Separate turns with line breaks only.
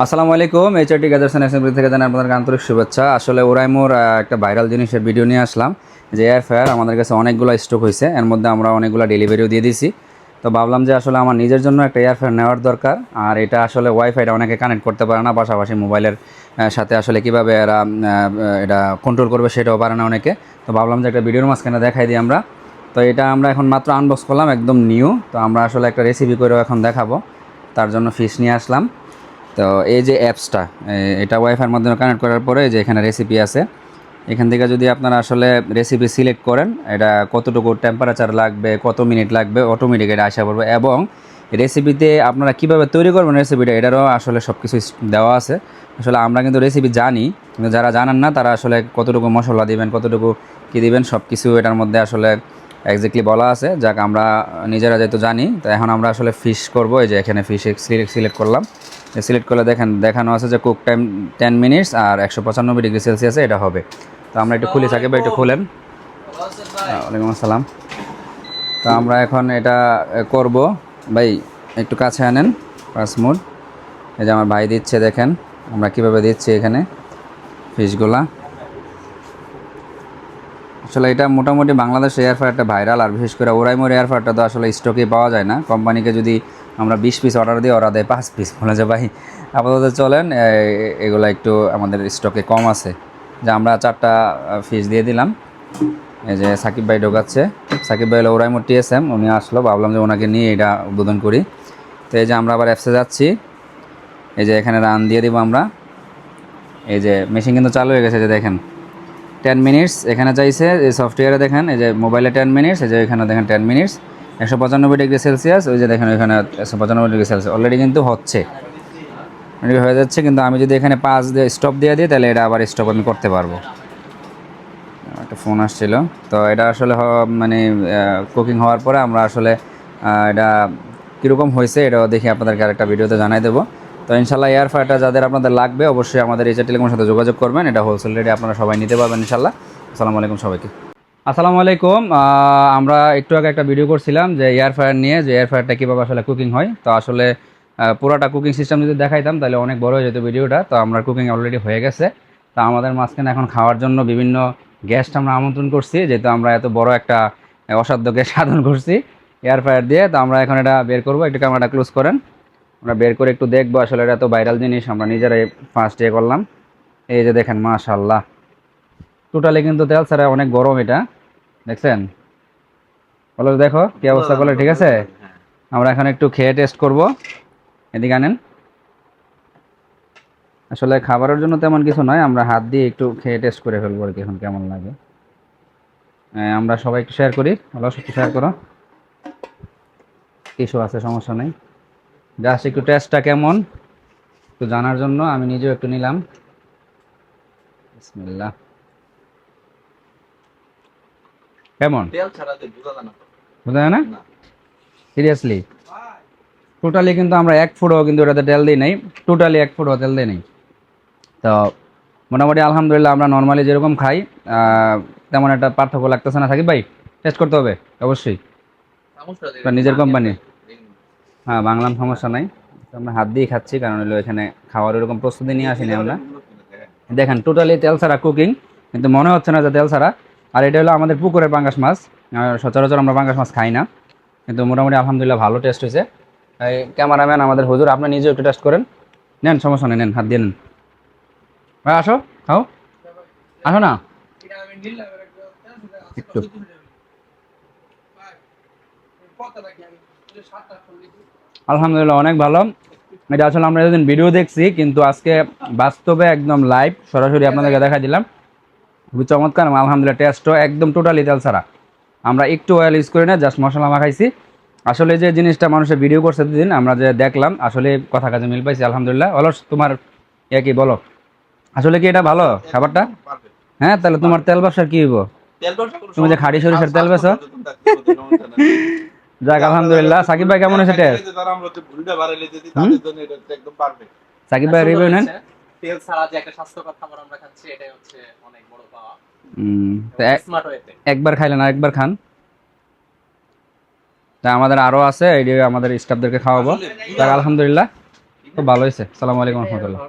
আসসালামু আলাইকুম। HRT গ্যাজারসন assembly থেকে জানাই আপনাদের আন্তরিক শুভেচ্ছা। আসলে ওরাইমোর একটা ভাইরাল জিনিসের ভিডিও নিয়ে আসলাম যে এয়ার ফ্রায়ার আমাদের কাছে অনেকগুলো স্টক হয়েছে, এর মধ্যে আমরা অনেকগুলো ডেলিভারিও দিয়ে দিছি। তো ভাবলাম যে আসলে আমার নিজের জন্য একটা এয়ার ফ্রায়ার নেওয়ার দরকার। আর এটা আসলে ওয়াইফাইটা অনেকে কানেক্ট করতে পারে না, পাশাপাশি মোবাইলের সাথে আসলে কীভাবে এরা এটা কন্ট্রোল করবে সেটাও পারে না অনেকে। তো ভাবলাম যে একটা ভিডিওর মাঝখানে দেখাই দিই আমরা। তো এটা আমরা এখন মাত্র আনবক্স করলাম, একদম নিউ। তো আমরা আসলে একটা রেসিপি করেও এখন দেখাবো, তার জন্য ফিশ নিয়ে আসলাম। তো এই যে অ্যাপসটা, এটা ওয়াইফাইয়ের মাধ্যমে কানেক্ট করার পরে যে এখানে রেসিপি আছে, এখান থেকে যদি আপনারা আসলে রেসিপি সিলেক্ট করেন, এটা কতটুকু টেম্পারেচার লাগবে, কত মিনিট লাগবে, অটোমেটিক এটা আসা পড়বে। এবং রেসিপিতে আপনারা কীভাবে তৈরি করবেন রেসিপিটা, এটারও আসলে সব কিছু দেওয়া আছে। আসলে আমরা কিন্তু রেসিপি জানি, কিন্তু যারা জানেন না তারা আসলে কতটুকু মশলা দিবেন, কতটুকু কী দিবেন, সব কিছু এটার মধ্যে আসলে এক্স্যাক্টলি বলা আছে। যাক, আমরা নিজেরা যেহেতু জানি, তো এখন আমরা আসলে ফিশ করবো। এই যে এখানে ফিশ সিলেক্ট করলাম। সিলেক্ট করলে দেখেন দেখানো আছে যে কুক টাইম 10 মিনিটস আর 195 ডিগ্রি সেলসিয়াসে এটা হবে। তো আমরা একটু খুলি, সাকিব ভাই একটু খুলেন। ওয়ালাইকুম আসসালাম। তো আমরা এখন এটা করব। ভাই একটু কাছে আনেন পাসমোড। এই যে আমার ভাই দিচ্ছে, দেখেন আমরা কীভাবে দিচ্ছি এখানে ফিশগুলা। আসলে এটা মোটামুটি বাংলাদেশে এয়ার ফ্রায়ারটা ভাইরাল, আর বিশেষ করে ওরাইমোর এয়ার ফ্রায়ারটা তো আসলে স্টকে পাওয়া যায় না। কোম্পানিকে যদি আমরা 20 পিস অর্ডার দিই, ওরা দেয় 5 পিস। বলে যে ভাই আপাতত চলেন, এগুলো একটু আমাদের স্টকে কম আছে। যে আমরা 4টা ফিস দিয়ে দিলাম। এই যে সাকিব ভাই ঢোকাচ্ছে। সাকিব ভাই হলো ওরাইমোর টিএসএম, উনি আসলো, ভাবলাম যে ওনাকে নিয়ে এটা উদ্বোধন করি। তো এই যে আমরা আবার অ্যাপসে যাচ্ছি। এই যে এখানে রান দিয়ে দিব আমরা। এই যে মেশিন কিন্তু চালু হয়ে গেছে, যে দেখেন 10 মিনিটস এখানে চাইছে। এই সফটওয়্যারে দেখেন, এই যে মোবাইলে 10 মিনিটস, এই যে এখানে দেখেন 10 মিনিটস 195 ডিগ্রি সেলসিয়াস। ওই যে দেখেন ওইখানে 195 ডিগ্রি সেলসিয়াস অলরেডি কিন্তু হচ্ছে, হয়ে যাচ্ছে। কিন্তু আমি যদি এখানে 5 দিয়ে স্টপ দিয়ে দিই, তাহলে এটা আবার স্টপ আমি করতে পারবো। একটা ফোন আসছিল। তো এটা আসলে মানে কুকিং হওয়ার পরে আমরা আসলে এটা কীরকম হয়েছে এটাও দেখি আপনাদেরকে আরেকটা ভিডিওতে জানাই দেবো। তো ইনশাল্লাহ এয়ার ফ্রায়ারটা যাদের আপনাদের লাগবে, অবশ্যই আমাদের এইচআর টেলিকমের সাথে যোগাযোগ করবেন। এটা হোলসেল রেটে আপনারা সবাই নিতে পারবেন ইনশাল্লাহ। আসসালামু আলাইকুম সবাইকে। আসসালামু আলাইকুম। আমরা একটু আগে একটা ভিডিও করছিলাম যে এয়ার ফ্রায়ার নিয়ে, যে এয়ার ফ্রায়ারটা কীভাবে আসলে কুকিং হয়। তো আসলে পুরোটা কুকিং সিস্টেম যদি দেখাইতাম তাহলে অনেক বড় হয়ে যেত ভিডিওটা। তো আমরা কুকিং অলরেডি হয়ে গেছে। তো আমাদের মাঝখানে এখন খাওয়ার জন্য বিভিন্ন গেস্ট আমরা আমন্ত্রণ করছি, যেহেতু আমরা এত বড় একটা অসাধ্যকে সাধন করছি এয়ার ফ্রায়ার দিয়ে। তো আমরা এখন এটা বের করবো। একটু ক্যামেরাটা ক্লোজ করেন। আমরা বের করে একটু দেখবো আসলে এটা তো ভাইরাল জিনিস, আমরা নিজেরাই ফার্স্ট করলাম। এই যে দেখেন, মাশাআল্লাহ, টোটালি কিন্তু তেল ছাড়া অনেক গরম এটা, দেখছেন? বলো, দেখো কি অবস্থা করলে। ঠিক আছে, আমরা এখন একটু খেয়ে টেস্ট করব। এদিকে আনেন। আসলে খাবারের জন্য তেমন কিছু নয়, আমরা হাত দিয়ে একটু খেয়ে টেস্ট করে ফেলবো আর কি, এখন কেমন লাগে। আমরা সবাই একটু শেয়ার করি। ভালো, একটু শেয়ার করো। টিস্যু আছে, সমস্যা নেই। জাস্ট একটু টেস্টটা কেমন একটু জানার জন্য আমি নিজেও একটু নিলাম। বিসমিল্লাহ। কেমন? বোঝা যায় না সিরিয়াসলি। টোটালি কিন্তু আমরা 1 ফুটও কিন্তু এটাতে তেল দিই নাই, টোটালি 1 ফুটও তেল দিই নাই। তো মোটামুটি আলহামদুলিল্লাহ আমরা নর্মালি যেরকম খাই তেমন একটা পার্থক্য লাগতেছে না। সাকিব ভাই, টেস্ট করতে হবে অবশ্যই, নিজের কোম্পানি। হ্যাঁ, বাংলাম, সমস্যা নাই। আমরা হাত দিয়ে খাচ্ছি, কারণ হলো এখানে খাওয়ার এরকম প্রস্তুতি নিয়ে আসিনি আমরা। দেখেন টোটালি তেল ছাড়া কুকিং, কিন্তু মনে হচ্ছে না যে তেল ছাড়া। আর এটা হলো আমাদের পুকুরের পাঙ্গাস মাছ। সচরাচর আমরা পাঙ্গাস মাছ খাই না, কিন্তু মোটামুটি আলহামদুলিল্লাহ ভালো টেস্ট হয়েছে। এই ক্যামেরাম্যান আমাদের হুজুর, আপনি নিজেও একটু টেস্ট করেন। নেন, সমস্যা নেই, নেন, হাত দিয়ে নেন। ভাই আসো, খাও, আসো না একটু। আলহামদুলিল্লাহ অনেক ভালো। এটা আসলে আমরা এতদিন ভিডিও দেখছি, কিন্তু আজকে বাস্তবে একদম লাইভ সরাসরি আপনাদেরকে দেখা দিলাম। খুবই চমৎকার। আলহামদুলিল্লাহ টেস্টও একদম টোটালি তেল ছাড়া। আমরা একটু অয়েল ইউজ করি না, জাস্ট মশলা মাখাইছি। আসলে যে জিনিসটা মানুষের ভিডিও করছে দুদিন, আমরা যে দেখলাম, আসলে কথা কাজে মিল পাইছি আলহামদুলিল্লাহ। অলস, তোমার কি বলো, আসলে কি এটা ভালো খাবারটা? হ্যাঁ, তাহলে তোমার তেল ব্যবসার কি হইব? তুমি যে খাড়ি সরিষার তেল বেছো। যাক, আলহামদুলিল্লাহ। সাকিব ভাই কেমন হয়েছে টেস্ট? সাকিব ভাই রিভিউ নেন।
তেল ছাড়া যে একটা স্বাস্থ্যকর খাবার আমরা খাচ্ছি, এটাই হচ্ছে অনেক বড় পাওয়া। স্মার্ট ওয়েতে
একবার খাইলেন আর একবার খান। তা আমাদের আরো আছে, এই আমাদের স্টাফদেরকে খাওয়াবো। যাক, আলহামদুলিল্লাহ। খুব ভালো হয়েছে। আসসালামু আলাইকুম রহমতুল্লাহ।